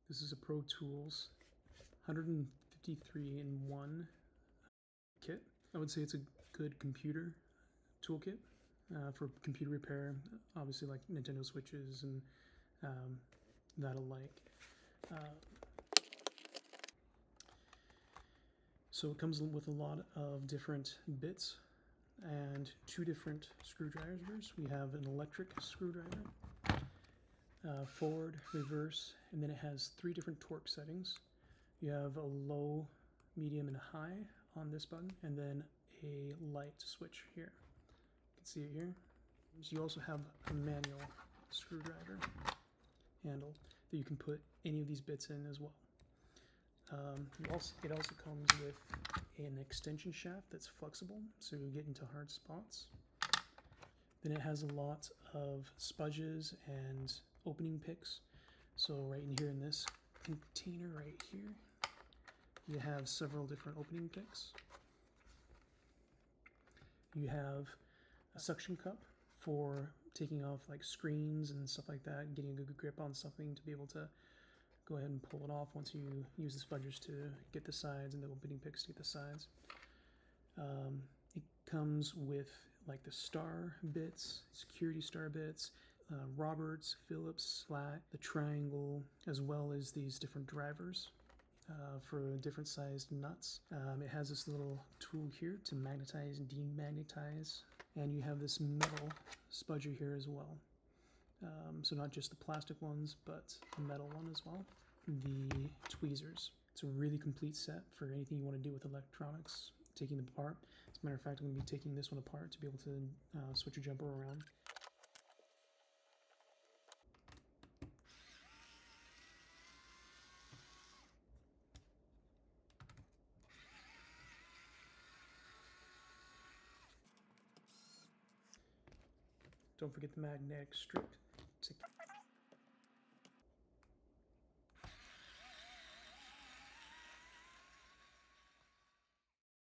This is a Pro Tools 153-in-1 kit. I would say it's a good computer toolkit for computer repair, obviously like Nintendo Switches and that alike. So it comes with a lot of different bits and 2 different screwdrivers. We have an electric screwdriver, forward, reverse, and then it has 3 different torque settings. You have a low, medium, and a high on this button, and then a light switch here. You can see it here. So you also have a manual screwdriver handle that you can put any of these bits in as well. It also comes with an extension shaft that's flexible, so you get into hard spots. Then it has a lot of spudges and opening picks. So right in here in this container right here, you have several different opening picks. You have a suction cup for taking off like screens and stuff like that, and getting a good grip on something to be able to go ahead and pull it off once you use the spudgers to get the sides and the opening picks to get the sides. It comes with like the star bits, security star bits, Roberts, Phillips, flat, the triangle, as well as these different drivers for different sized nuts. It has this little tool here to magnetize and demagnetize, and you have this metal spudger here as well. So not just the plastic ones, but a metal one as well. The tweezers. It's a really complete set for anything you want to do with electronics, taking them apart. As a matter of fact, I'm going to be taking this one apart to be able to switch your jumper around. Don't forget the magnetic strip